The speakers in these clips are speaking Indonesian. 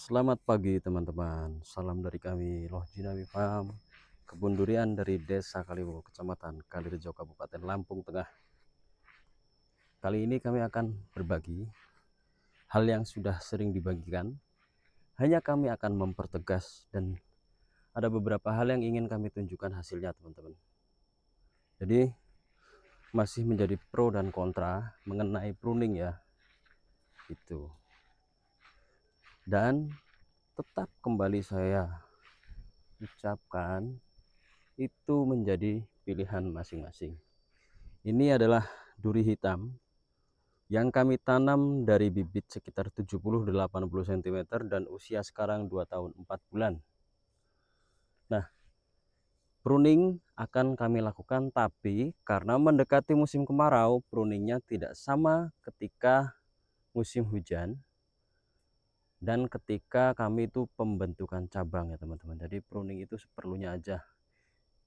Selamat pagi teman-teman. Salam dari kami Loh Jinawi Farm, kebun durian dari Desa Kaliwuh, Kecamatan Kalirejo, Kabupaten Lampung Tengah. Kali ini kami akan berbagi hal yang sudah sering dibagikan. Hanya kami akan mempertegas dan ada beberapa hal yang ingin kami tunjukkan hasilnya teman-teman. Jadi masih menjadi pro dan kontra mengenai pruning ya. Itu. Dan tetap kembali saya ucapkan itu menjadi pilihan masing-masing. Ini adalah duri hitam yang kami tanam dari bibit sekitar 70-80 cm dan usia sekarang 2 tahun 4 bulan. Nah, pruning akan kami lakukan, tapi karena mendekati musim kemarau, pruningnya tidak sama ketika musim hujan dan ketika kami itu pembentukan cabang ya teman-teman. Jadi pruning itu seperlunya aja.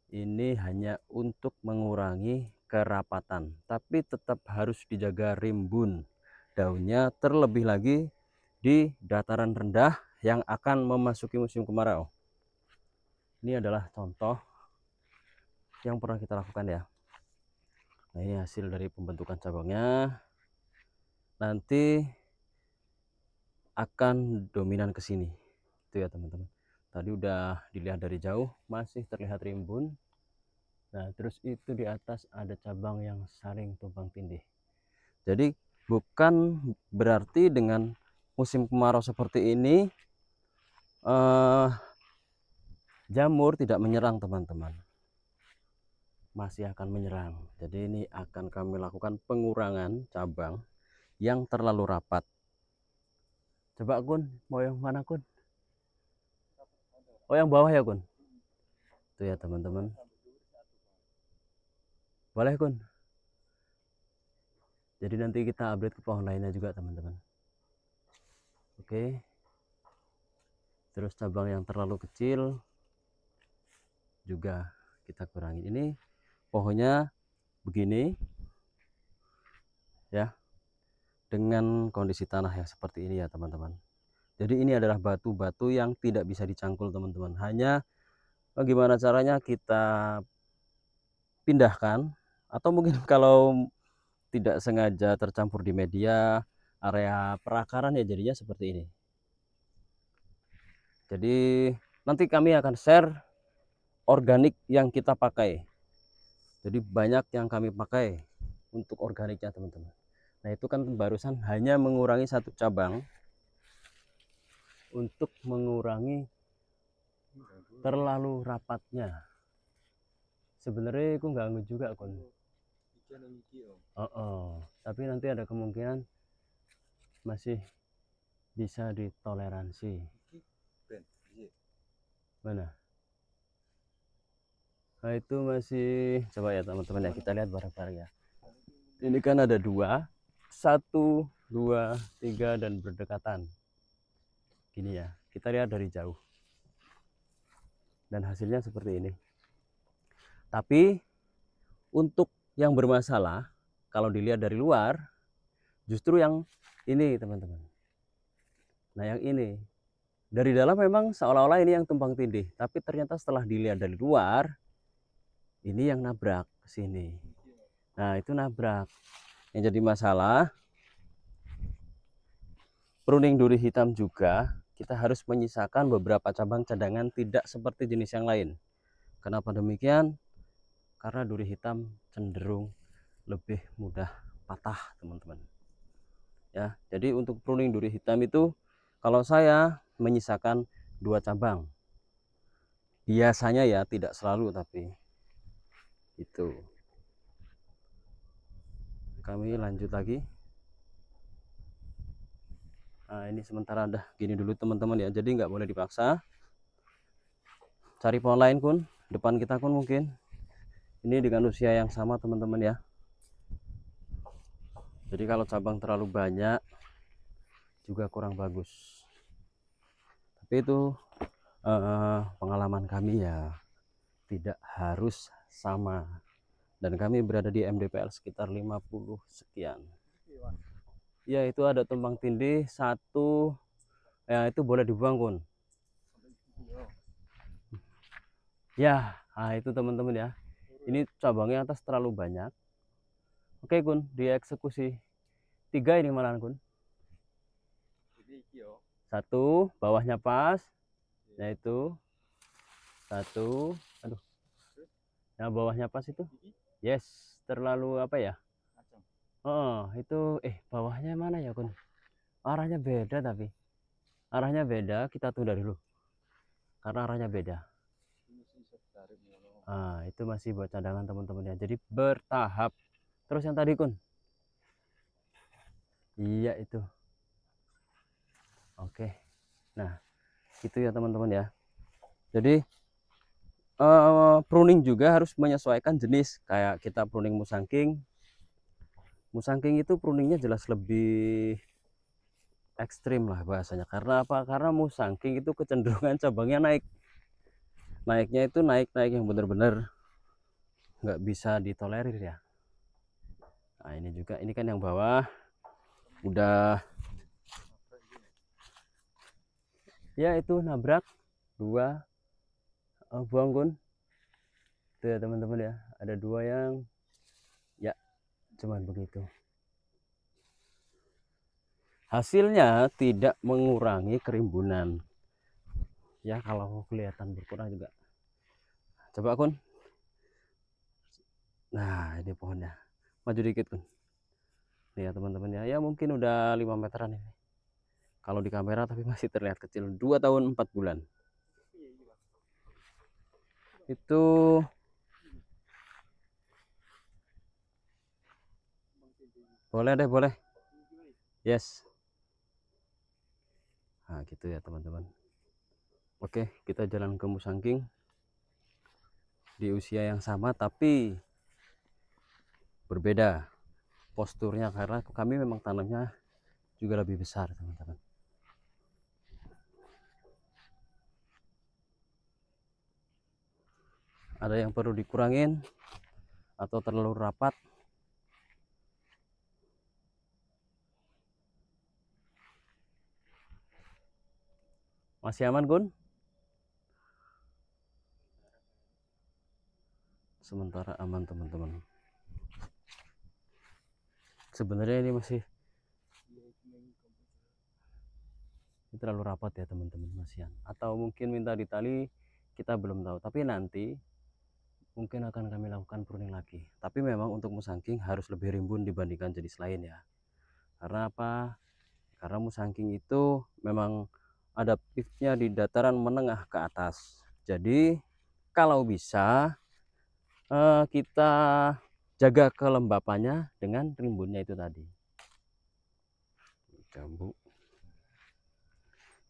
Ini hanya untuk mengurangi kerapatan, tapi tetap harus dijaga rimbun daunnya, terlebih lagi di dataran rendah yang akan memasuki musim kemarau. Ini adalah contoh yang pernah kita lakukan ya. Nah, ini hasil dari pembentukan cabangnya. Nanti akan dominan ke sini. Itu ya teman-teman. Tadi udah dilihat dari jauh, masih terlihat rimbun. Nah, terus itu di atas ada cabang yang saling tumpang tindih. Jadi bukan berarti dengan musim kemarau seperti ini jamur tidak menyerang teman-teman, masih akan menyerang. Jadi ini akan kami lakukan pengurangan cabang yang terlalu rapat. Coba Kun, mau yang mana Kun? Oh, yang bawah ya Kun? Itu ya teman-teman. Boleh Kun? Jadi nanti kita update ke pohon lainnya juga teman-teman. Oke. Terus cabang yang terlalu kecil juga kita kurangi. Ini pohonnya begini ya, dengan kondisi tanah yang seperti ini ya teman-teman. Jadi ini adalah batu-batu yang tidak bisa dicangkul teman-teman, hanya bagaimana caranya kita pindahkan, atau mungkin kalau tidak sengaja tercampur di media area perakaran ya jadinya seperti ini. Jadi nanti kami akan share organik yang kita pakai. Jadi banyak yang kami pakai untuk organiknya teman-teman. Nah, itu kan barusan hanya mengurangi satu cabang untuk mengurangi terlalu rapatnya. Sebenarnya aku ganggu juga Kon. Tapi nanti ada kemungkinan masih bisa ditoleransi. Mana? Nah, itu masih, coba ya teman-teman ya, kita lihat bareng-bareng ya. Ini kan ada dua, 1, 2, 3 dan berdekatan. Gini ya, kita lihat dari jauh. Dan hasilnya seperti ini. Tapi untuk yang bermasalah, kalau dilihat dari luar, justru yang ini teman-teman. Nah, yang ini dari dalam memang seolah-olah ini yang tumpang tindih, tapi ternyata setelah dilihat dari luar, ini yang nabrak ke sini. Nah, itu nabrak. Yang jadi masalah, pruning duri hitam juga kita harus menyisakan beberapa cabang cadangan, tidak seperti jenis yang lain. Kenapa demikian? Karena duri hitam cenderung lebih mudah patah teman-teman ya. Jadi untuk pruning duri hitam itu kalau saya menyisakan 2 cabang biasanya ya, tidak selalu, tapi itu. Kami lanjut lagi. Nah, ini sementara dah gini dulu teman-teman ya, jadi nggak boleh dipaksa. Cari pohon lain Kun, depan kita Kun mungkin. Ini dengan usia yang sama teman-teman ya. Jadi kalau cabang terlalu banyak juga kurang bagus. Tapi itu pengalaman kami ya, tidak harus sama. Dan kami berada di MDPL sekitar 50 sekian. Ya, itu ada tumpang tindih 1, Ya itu boleh dibuang Kun. Ya, nah itu teman-teman ya. Ini cabangnya atas terlalu banyak. Oke Kun, dieksekusi 3 ini malahan Kun. Satu, bawahnya pas. Yaitu satu, aduh. Yang bawahnya pas itu. Yes, terlalu apa ya? Oh, itu bawahnya mana ya Kun? Arahnya beda tapi. Arahnya beda, kita tunda dulu. Karena arahnya beda. Ah, itu masih buat cadangan teman-teman ya. Jadi bertahap. Terus yang tadi Kun. Iya itu. Oke. Nah, itu ya teman-teman ya. Jadi pruning juga harus menyesuaikan jenis. Kayak kita pruning musangking. Musangking itu pruningnya jelas lebih ekstrim lah bahasanya. Karena apa? Karena musangking itu kecenderungan cabangnya naik. Naiknya itu naik yang benar-benar nggak bisa ditolerir ya. Nah ini juga, ini kan yang bawah udah ya itu nabrak 2 buang Kun. Itu ya teman-teman ya, ada 2 yang ya cuman begitu. Hasilnya tidak mengurangi kerimbunan ya, kalau kelihatan berkurang juga. Coba Kun. Nah ini pohonnya maju dikit Kun. Nih ya teman-teman ya, ya mungkin udah 5 meteran ini kalau di kamera, tapi masih terlihat kecil. 2 tahun 4 bulan itu. Boleh deh, boleh. Yes. Nah gitu ya teman-teman. Oke, kita jalan ke musangking di usia yang sama tapi berbeda posturnya, karena kami memang tanamnya juga lebih besar teman-teman. Ada yang perlu dikurangin atau terlalu rapat. Masih aman Gun? Sementara aman teman-teman. Sebenarnya ini masih terlalu rapat ya teman-teman, masian. Atau mungkin minta ditali, kita belum tahu. Tapi nanti mungkin akan kami lakukan pruning lagi. Tapi memang untuk musangking harus lebih rimbun dibandingkan jenis lain ya. Karena apa? Karena musangking itu memang adaptifnya di dataran menengah ke atas. Jadi kalau bisa kita jaga kelembapannya dengan rimbunnya itu tadi. Jambu.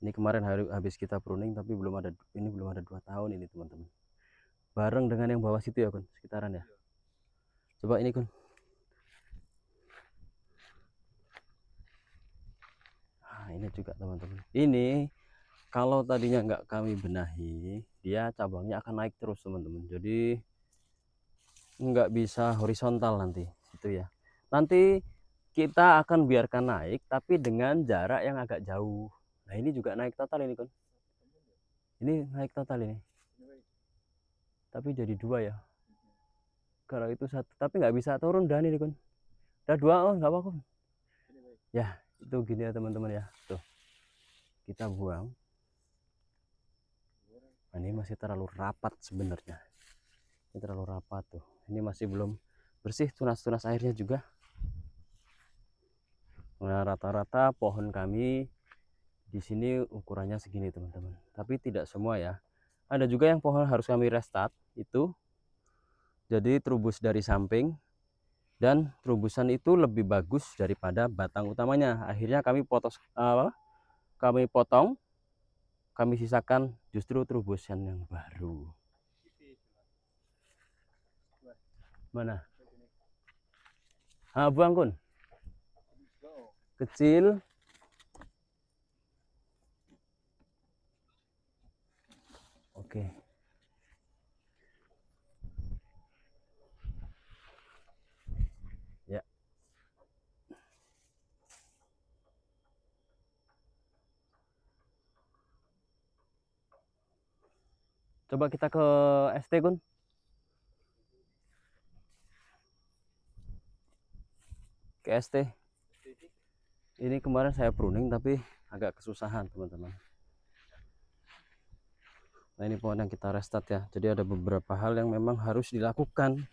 Ini kemarin habis kita pruning, tapi belum ada, ini belum ada 2 tahun ini teman-teman. Bareng dengan yang bawah situ ya Kun, sekitaran ya. Coba ini Kun. Nah, ini juga teman-teman. Ini kalau tadinya nggak kami benahi, dia cabangnya akan naik terus teman-teman. Jadi nggak bisa horizontal nanti itu ya. Nanti kita akan biarkan naik tapi dengan jarak yang agak jauh. Nah ini juga naik total ini Kun. Ini naik total ini. Tapi jadi 2 ya. Kalau itu 1, tapi nggak bisa turun dan ini Kun. Udah 2, oh nggak apa-apa. Ya itu gini ya teman-teman ya. Tuh kita buang. Nah, ini masih terlalu rapat sebenarnya. Ini terlalu rapat tuh. Ini masih belum bersih tunas-tunas airnya juga. Nah rata-rata pohon kami di sini ukurannya segini teman-teman, tapi tidak semua ya. Ada juga yang pohon harus kami restart itu, jadi terubus dari samping, dan terubusan itu lebih bagus daripada batang utamanya. Akhirnya kami potong, kami sisakan justru terubusan yang baru. Mana? Ah, buang Kun. Kecil. Oke. Ya. Coba kita ke ST, Gun. Ke ST. Ini kemarin saya pruning tapi agak kesusahan, teman-teman. Nah, ini pohon yang kita restart ya. Jadi ada beberapa hal yang memang harus dilakukan.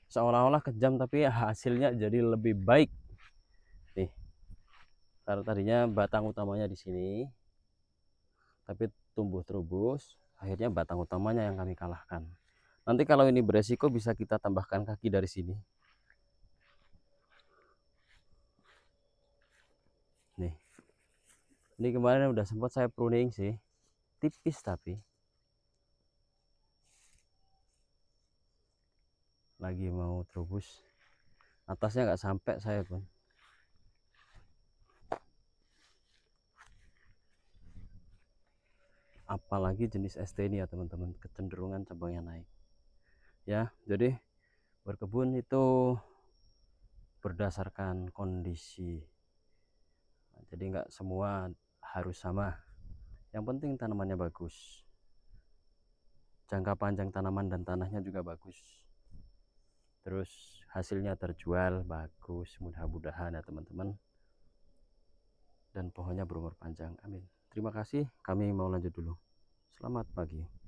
Seolah-olah kejam tapi hasilnya jadi lebih baik. Nih. Karena tadinya batang utamanya di sini, tapi tumbuh terubus. Akhirnya batang utamanya yang kami kalahkan. Nanti kalau ini beresiko bisa kita tambahkan kaki dari sini. Nih. Ini kemarin udah sempat saya pruning sih. Tipis tapi lagi mau terubus. Atasnya nggak sampai saya pun. Apalagi jenis ST ini ya teman-teman, kecenderungan cabangnya naik. Ya, jadi berkebun itu berdasarkan kondisi. Jadi nggak semua harus sama. Yang penting tanamannya bagus. Jangka panjang tanaman dan tanahnya juga bagus. Terus hasilnya terjual bagus, mudah-mudahan ya teman-teman. Dan pohonnya berumur panjang. Amin. Terima kasih. Kami mau lanjut dulu. Selamat pagi.